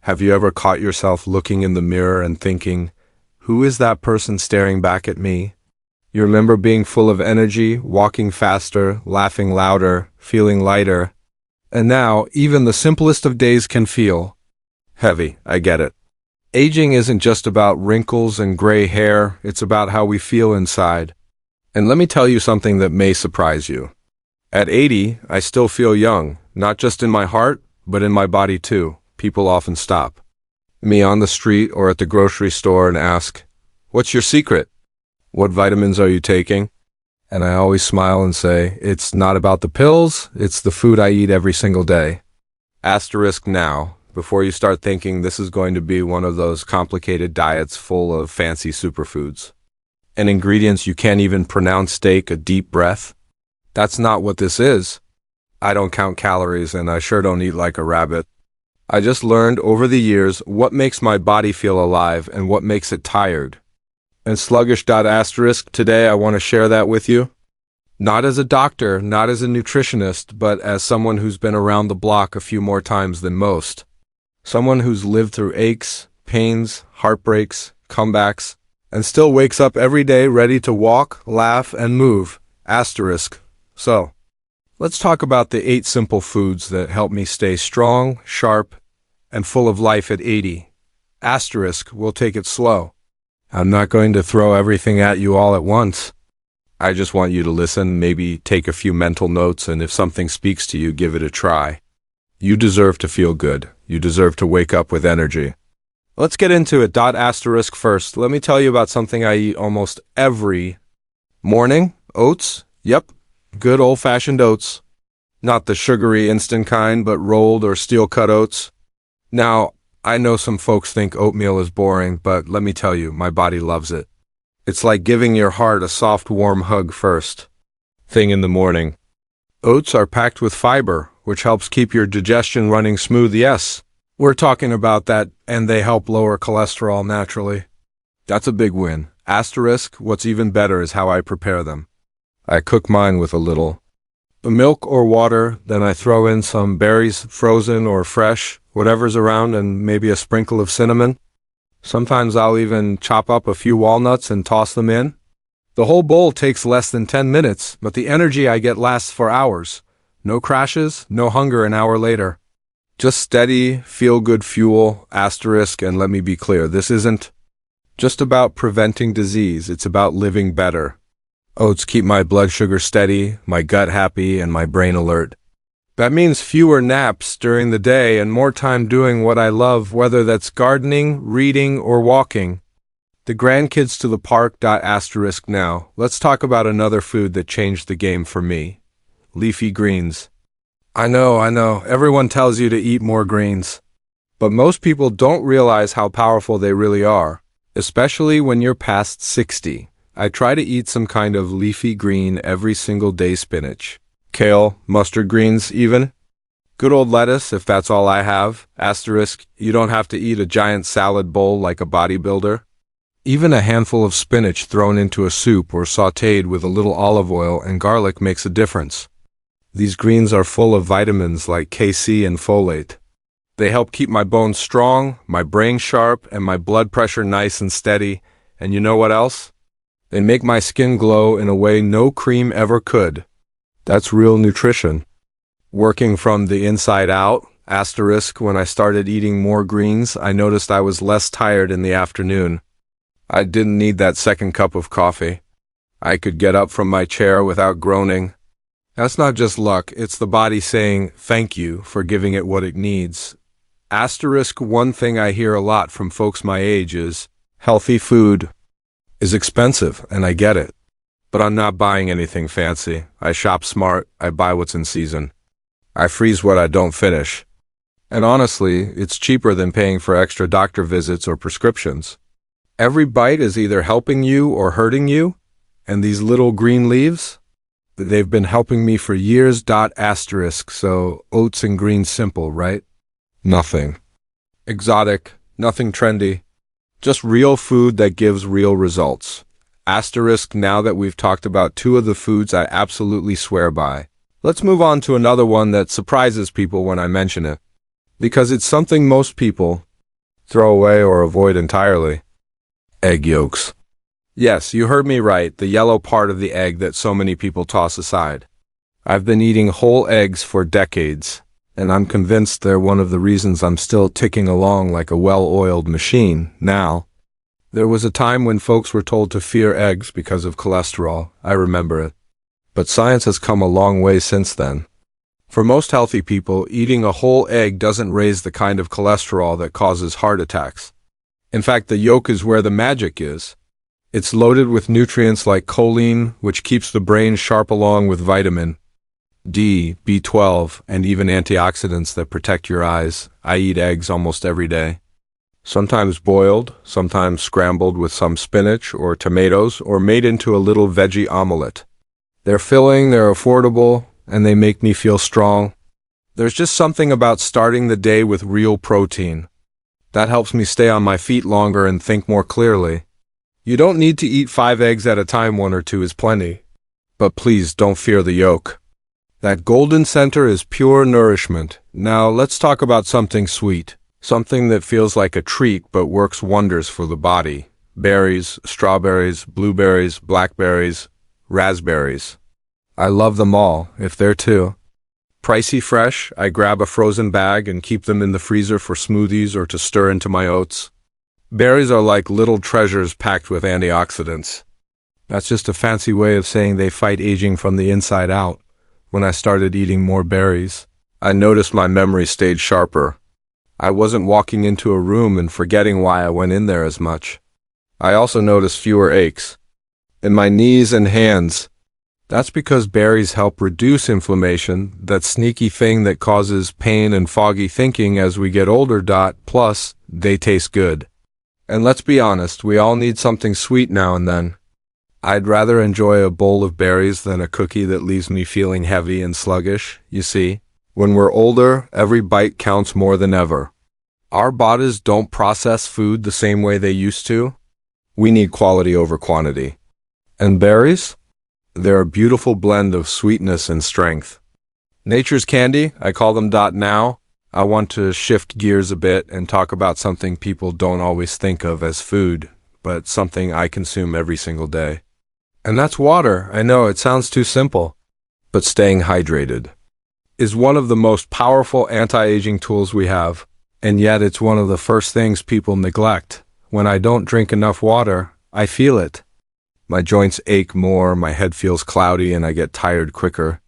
Have you ever caught yourself looking in the mirror and thinking, who is that person staring back at me? You remember being full of energy, walking faster, laughing louder, feeling lighter. And now, even the simplest of days can feel heavy. I get it. Aging isn't just about wrinkles and gray hair, it's about how we feel inside. And let me tell you something that may surprise you. At 80, I still feel young, not just in my heart, but in my body too. People often stop me on the street or at the grocery store and ask, "What's your secret? What vitamins are you taking?" And I always smile and say, it's not about the pills, it's the food I eat every single day. Asterisk now, before you start thinking this is going to be one of those complicated diets full of fancy superfoods and ingredients you can't even pronounce. Take a deep breath. That's not what this is. I don't count calories and I sure don't eat like a rabbit. I just learned over the years what makes my body feel alive and what makes it tired and sluggish. Asterisk, today I want to share that with you. Not as a doctor, not as a nutritionist, but as someone who's been around the block a few more times than most. Someone who's lived through aches, pains, heartbreaks, comebacks, and still wakes up every day ready to walk, laugh, and move. Asterisk. So, let's talk about the 8 simple foods that help me stay strong, sharp, and full of life at 80. Asterisk, we'll take it slow. I'm not going to throw everything at you all at once. I just want you to listen, maybe take a few mental notes, and if something speaks to you, give it a try. You deserve to feel good. You deserve to wake up with energy. Let's get into it. Asterisk first. Let me tell you about something I eat almost every morning. Oats. Yep. Good old-fashioned oats. Not the sugary instant kind, but rolled or steel-cut oats. Now, I know some folks think oatmeal is boring, but let me tell you, my body loves it. It's like giving your heart a soft, warm hug first thing in the morning. Oats are packed with fiber, which helps keep your digestion running smooth. Yes, we're talking about that, and they help lower cholesterol naturally. That's a big win. Asterisk, what's even better is how I prepare them. I cook mine with a little milk or water, then I throw in some berries, frozen or fresh, whatever's around, and maybe a sprinkle of cinnamon. Sometimes I'll even chop up a few walnuts and toss them in. The whole bowl takes less than 10 minutes, but the energy I get lasts for hours. No crashes, no hunger an hour later. Just steady, feel-good fuel. Asterisk, and let me be clear, this isn't just about preventing disease, it's about living better. Oats keep my blood sugar steady, my gut happy, and my brain alert. That means fewer naps during the day and more time doing what I love, whether that's gardening, reading, or walking. The grandkids to the park. Asterisk now. Let's talk about another food that changed the game for me. Leafy greens. I know, everyone tells you to eat more greens. But most people don't realize how powerful they really are, especially when you're past 60. I try to eat some kind of leafy green every single day. Spinach, kale, mustard greens even. Good old lettuce if that's all I have. Asterisk, you don't have to eat a giant salad bowl like a bodybuilder. Even a handful of spinach thrown into a soup or sautéed with a little olive oil and garlic makes a difference. These greens are full of vitamins like K-C and folate. They help keep my bones strong, my brain sharp, and my blood pressure nice and steady. And you know what else? They make my skin glow in a way no cream ever could. That's real nutrition. Working from the inside out. Asterisk, when I started eating more greens, I noticed I was less tired in the afternoon. I didn't need that second cup of coffee. I could get up from my chair without groaning. That's not just luck, it's the body saying thank you for giving it what it needs. Asterisk, one thing I hear a lot from folks my age is, healthy food is expensive, and I get it. But I'm not buying anything fancy. I shop smart, I buy what's in season. I freeze what I don't finish. And honestly, it's cheaper than paying for extra doctor visits or prescriptions. Every bite is either helping you or hurting you, and these little green leaves, they've been helping me for years. Asterisk, so oats and greens simple, right? Nothing exotic, nothing trendy. Just real food that gives real results. Asterisk, now that we've talked about 2 of the foods I absolutely swear by, let's move on to another one that surprises people when I mention it. Because it's something most people, Throw away or avoid entirely. Egg yolks. Yes, you heard me right, the yellow part of the egg that so many people toss aside. I've been eating whole eggs for decades, and I'm convinced they're one of the reasons I'm still ticking along like a well-oiled machine now. There was a time when folks were told to fear eggs because of cholesterol. I remember it. But science has come a long way since then. For most healthy people, eating a whole egg doesn't raise the kind of cholesterol that causes heart attacks. In fact, the yolk is where the magic is. It's loaded with nutrients like choline, which keeps the brain sharp, along with vitamin D, B12, and even antioxidants that protect your eyes. I eat eggs almost every day. Sometimes boiled, sometimes scrambled with some spinach or tomatoes, or made into a little veggie omelet. They're filling, they're affordable, and they make me feel strong. There's just something about starting the day with real protein. That helps me stay on my feet longer and think more clearly. You don't need to eat 5 eggs at a time, 1 or 2 is plenty. But please don't fear the yolk. That golden center is pure nourishment. Now let's talk about something sweet. Something that feels like a treat but works wonders for the body. Berries, strawberries, blueberries, blackberries, raspberries. I love them all, if they're too. Pricey fresh, I grab a frozen bag and keep them in the freezer for smoothies or to stir into my oats. Berries are like little treasures packed with antioxidants. That's just a fancy way of saying they fight aging from the inside out. When I started eating more berries, I noticed my memory stayed sharper. I wasn't walking into a room and forgetting why I went in there as much. I also noticed fewer aches in my knees and hands. That's because berries help reduce inflammation, that sneaky thing that causes pain and foggy thinking as we get older. Plus, they taste good. And let's be honest, we all need something sweet now and then. I'd rather enjoy a bowl of berries than a cookie that leaves me feeling heavy and sluggish. You see, when we're older, every bite counts more than ever. Our bodies don't process food the same way they used to. We need quality over quantity. And berries? They're a beautiful blend of sweetness and strength. Nature's candy, I call them. Now, I want to shift gears a bit and talk about something people don't always think of as food, but something I consume every single day. And that's water. I know it sounds too simple, but staying hydrated is one of the most powerful anti-aging tools we have, and yet it's one of the first things people neglect. When I don't drink enough water, I feel it. My joints ache more, my head feels cloudy, and I get tired quicker.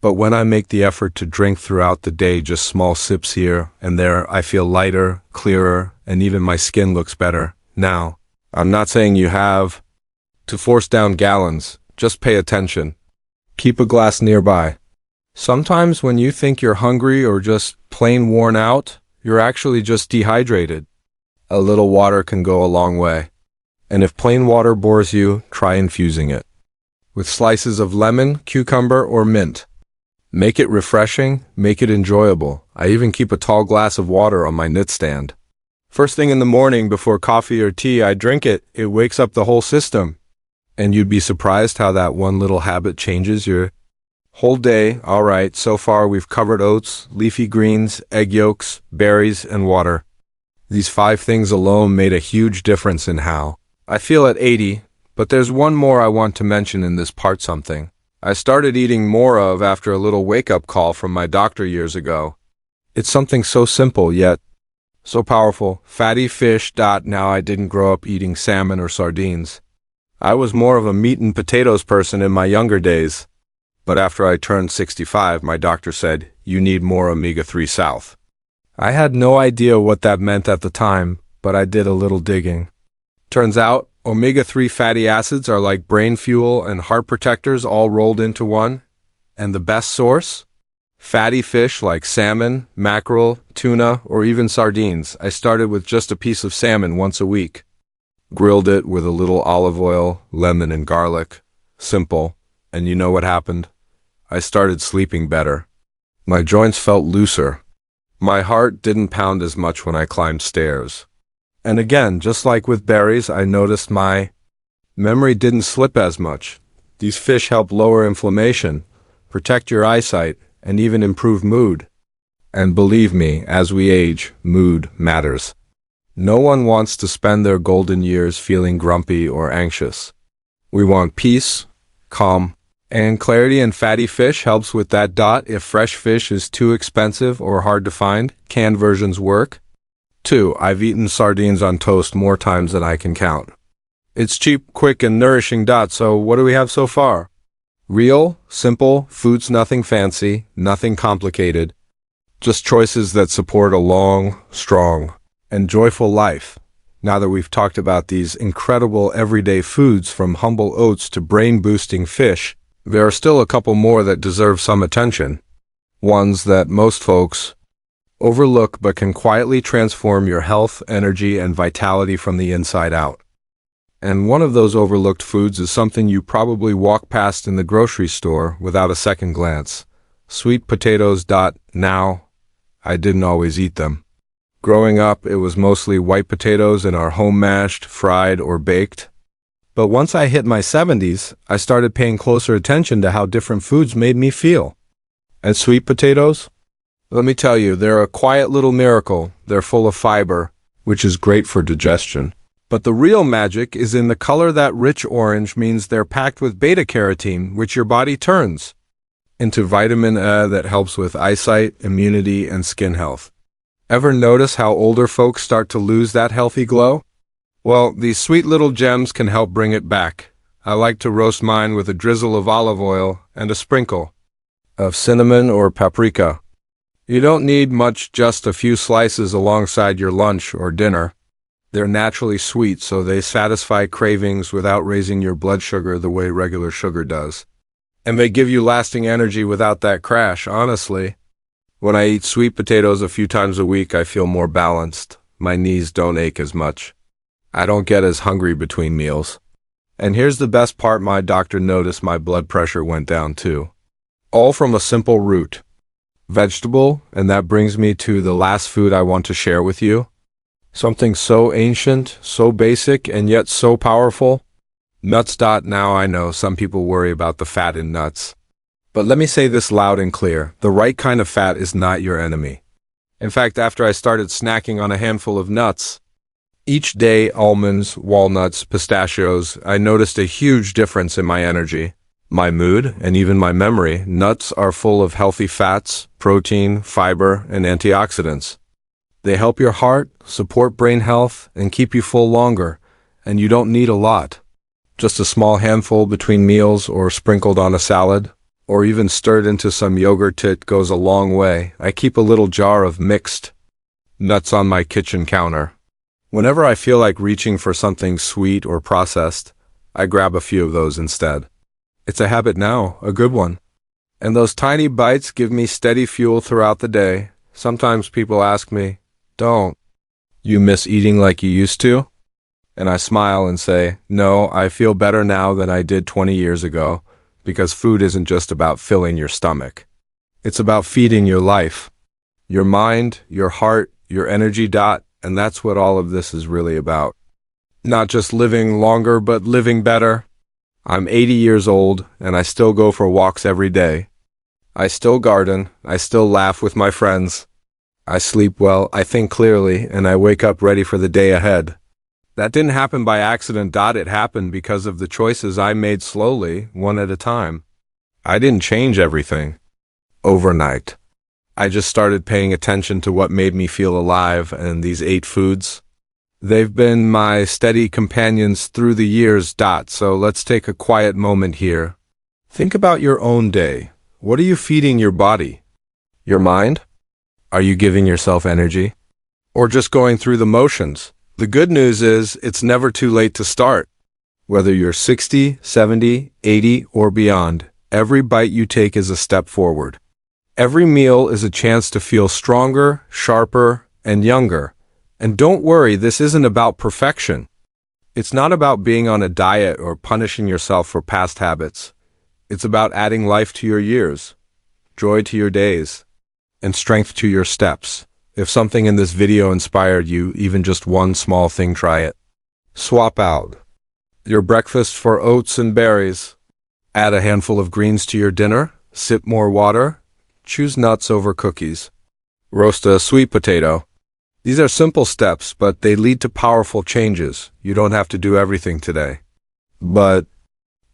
But when I make the effort to drink throughout the day, just small sips here and there, I feel lighter, clearer, and even my skin looks better. Now, I'm not saying you have to force down gallons, just pay attention. Keep a glass nearby. Sometimes when you think you're hungry or just plain worn out, you're actually just dehydrated. A little water can go a long way. And if plain water bores you, try infusing it with slices of lemon, cucumber, or mint. Make it refreshing, make it enjoyable. I even keep a tall glass of water on my nightstand. First thing in the morning before coffee or tea, I drink it. It wakes up the whole system. And you'd be surprised how that one little habit changes your whole day. All right, so far we've covered oats, leafy greens, egg yolks, berries, and water. These 5 things alone made a huge difference in how I feel at 80, but there's one more I want to mention in this part. Something I started eating more of after a little wake-up call from my doctor years ago. It's something so simple yet so powerful. Fatty fish. Now, I didn't grow up eating salmon or sardines. I was more of a meat and potatoes person in my younger days. But after I turned 65, my doctor said, you need more omega-3 South. I had no idea what that meant at the time, but I did a little digging. Turns out, omega-3 fatty acids are like brain fuel and heart protectors all rolled into one. And the best source? Fatty fish like salmon, mackerel, tuna, or even sardines. I started with just a piece of salmon once a week. Grilled it with a little olive oil, lemon, and garlic. Simple. And you know what happened? I started sleeping better. My joints felt looser. My heart didn't pound as much when I climbed stairs. And again, just like with berries, I noticed my memory didn't slip as much. These fish help lower inflammation, protect your eyesight, and even improve mood. And believe me, as we age, mood matters. No one wants to spend their golden years feeling grumpy or anxious. We want peace, calm, and clarity, and fatty fish helps with that. If fresh fish is too expensive or hard to find, canned versions work. 2. I've eaten sardines on toast more times than I can count. It's cheap, quick, and nourishing. So what do we have so far? Real, simple foods, nothing fancy, nothing complicated. Just choices that support a long, strong, and joyful life. Now that we've talked about these incredible everyday foods, from humble oats to brain-boosting fish, there are still a couple more that deserve some attention. Ones that most folks overlook but can quietly transform your health, energy, and vitality from the inside out. And one of those overlooked foods is something you probably walk past in the grocery store without a second glance. Sweet potatoes. Now, I didn't always eat them. Growing up, it was mostly white potatoes in our home, mashed, fried, or baked. But once I hit my 70s, I started paying closer attention to how different foods made me feel. And sweet potatoes? Let me tell you, they're a quiet little miracle. They're full of fiber, which is great for digestion. But the real magic is in the color. That rich orange means they're packed with beta-carotene, which your body turns into vitamin A that helps with eyesight, immunity, and skin health. Ever notice how older folks start to lose that healthy glow? Well, these sweet little gems can help bring it back. I like to roast mine with a drizzle of olive oil and a sprinkle of cinnamon or paprika. You don't need much, just a few slices alongside your lunch or dinner. They're naturally sweet, so they satisfy cravings without raising your blood sugar the way regular sugar does. And they give you lasting energy without that crash, honestly. When I eat sweet potatoes a few times a week, I feel more balanced. My knees don't ache as much. I don't get as hungry between meals. And here's the best part, my doctor noticed my blood pressure went down too. All from a simple root vegetable, and that brings me to the last food I want to share with you. Something so ancient, so basic, and yet so powerful. Nuts. Now I know some people worry about the fat in nuts. But let me say this loud and clear. The right kind of fat is not your enemy. In fact, after I started snacking on a handful of nuts each day, almonds, walnuts, pistachios, I noticed a huge difference in my energy, my mood, and even my memory. Nuts are full of healthy fats, protein, fiber, and antioxidants. They help your heart, support brain health, and keep you full longer. And you don't need a lot. Just a small handful between meals, or sprinkled on a salad, or even stirred into some yogurt. It goes a long way. I keep a little jar of mixed nuts on my kitchen counter. Whenever I feel like reaching for something sweet or processed, I grab a few of those instead. It's a habit now, a good one. And those tiny bites give me steady fuel throughout the day. Sometimes people ask me, "Don't you miss eating like you used to?" And I smile and say, "No, I feel better now than I did 20 years ago, because food isn't just about filling your stomach. It's about feeding your life, your mind, your heart, your energy. And that's what all of this is really about. Not just living longer, but living better. I'm 80 years old, and I still go for walks every day. I still garden. I still laugh with my friends. I sleep well, I think clearly, and I wake up ready for the day ahead. That didn't happen by accident. It happened because of the choices I made slowly, one at a time. I didn't change everything overnight. I just started paying attention to what made me feel alive, and these 8 foods, they've been my steady companions through the years. So let's take a quiet moment here. Think about your own day. What are you feeding your body? Your mind? Are you giving yourself energy? Or just going through the motions? The good news is it's never too late to start. Whether you're 60, 70, 80, or beyond, every bite you take is a step forward. Every meal is a chance to feel stronger, sharper, and younger. And don't worry, this isn't about perfection. It's not about being on a diet or punishing yourself for past habits. It's about adding life to your years, joy to your days, and strength to your steps. If something in this video inspired you, even just one small thing, try it. Swap out your breakfast for oats and berries. Add a handful of greens to your dinner. Sip more water. Choose nuts over cookies. Roast a sweet potato. These are simple steps, but they lead to powerful changes. You don't have to do everything today. But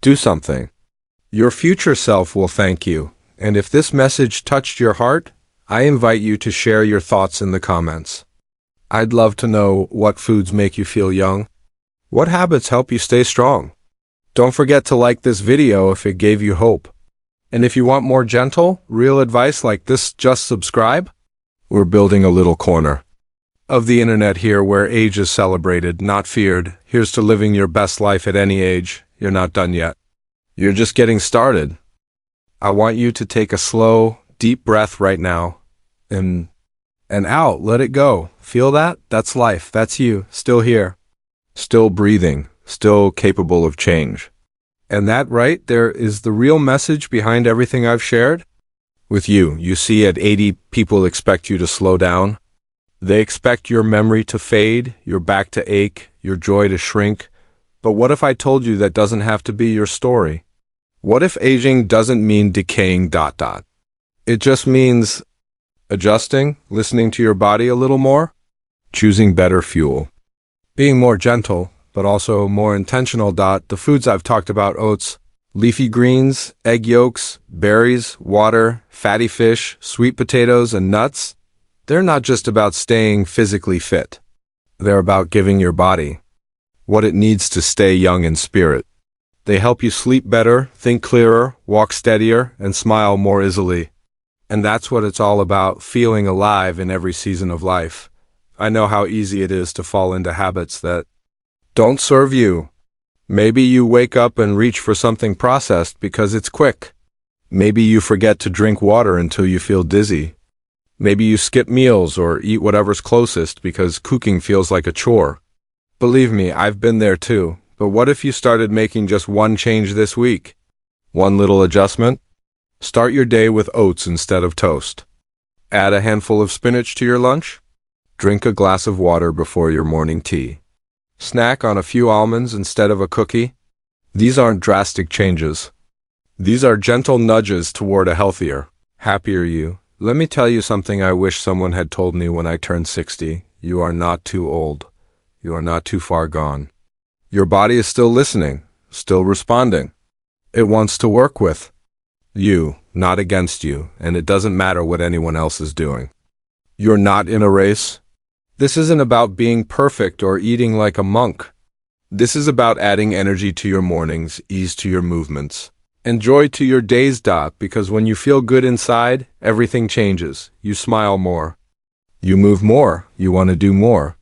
do something. Your future self will thank you. And if this message touched your heart, I invite you to share your thoughts in the comments. I'd love to know what foods make you feel young. What habits help you stay strong? Don't forget to like this video if it gave you hope. And if you want more gentle, real advice like this, just subscribe. We're building a little corner of the internet here where age is celebrated, not feared. Here's to living your best life at any age. You're not done yet. You're just getting started. I want you to take a slow, deep breath right now. In and out. Let it go. Feel that? That's life. That's you. Still here. Still breathing. Still capable of change. And that right there is the real message behind everything I've shared with you. You see, at 80, people expect you to slow down. They expect your memory to fade, your back to ache, your joy to shrink. But what if I told you that doesn't have to be your story? What if aging doesn't mean decaying ... It just means adjusting, listening to your body a little more, choosing better fuel, being more gentle, but also more intentional. The foods I've talked about: oats, leafy greens, egg yolks, berries, water, fatty fish, sweet potatoes, and nuts. They're not just about staying physically fit. They're about giving your body what it needs to stay young in spirit. They help you sleep better, think clearer, walk steadier, and smile more easily. And that's what it's all about, feeling alive in every season of life. I know how easy it is to fall into habits that don't serve you. Maybe you wake up and reach for something processed because it's quick. Maybe you forget to drink water until you feel dizzy. Maybe you skip meals or eat whatever's closest because cooking feels like a chore. Believe me, I've been there too. But what if you started making just one change this week? One little adjustment? Start your day with oats instead of toast. Add a handful of spinach to your lunch. Drink a glass of water before your morning tea. Snack on a few almonds instead of a cookie. These aren't drastic changes. These are gentle nudges toward a healthier, happier you. Let me tell you something I wish someone had told me when I turned 60. You are not too old. You are not too far gone. Your body is still listening, still responding. It wants to work with you, not against you, and it doesn't matter what anyone else is doing. You're not in a race. This isn't about being perfect or eating like a monk. This is about adding energy to your mornings, ease to your movements, and joy to your days. Because when you feel good inside, everything changes. You smile more. You move more. You want to do more.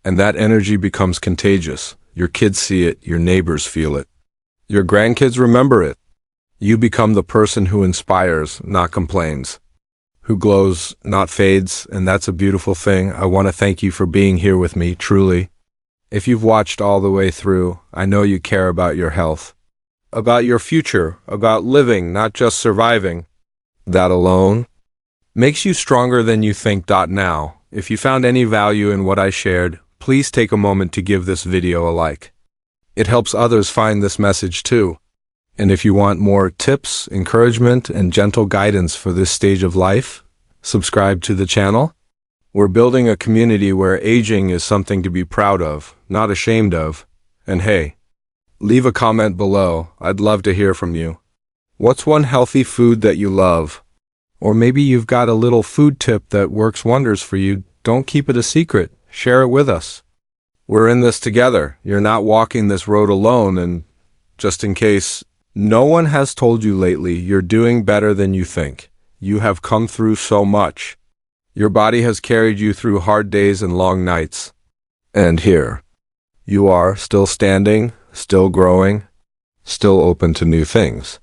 And that energy becomes contagious. Your kids see it. Your neighbors feel it. Your grandkids remember it. You become the person who inspires, not complains, who glows, not fades, and that's a beautiful thing. I want to thank you for being here with me, truly. If you've watched all the way through, I know you care about your health, about your future, about living, not just surviving. That alone makes you stronger than you think. Now, if you found any value in what I shared, please take a moment to give this video a like. It helps others find this message too. And if you want more tips, encouragement, and gentle guidance for this stage of life, subscribe to the channel. We're building a community where aging is something to be proud of, not ashamed of. And hey, leave a comment below. I'd love to hear from you. What's one healthy food that you love? Or maybe you've got a little food tip that works wonders for you. Don't keep it a secret. Share it with us. We're in this together. You're not walking this road alone, and just in case no one has told you lately, you're doing better than you think. You have come through so much. Your body has carried you through hard days and long nights. And here you are, still standing, still growing, still open to new things.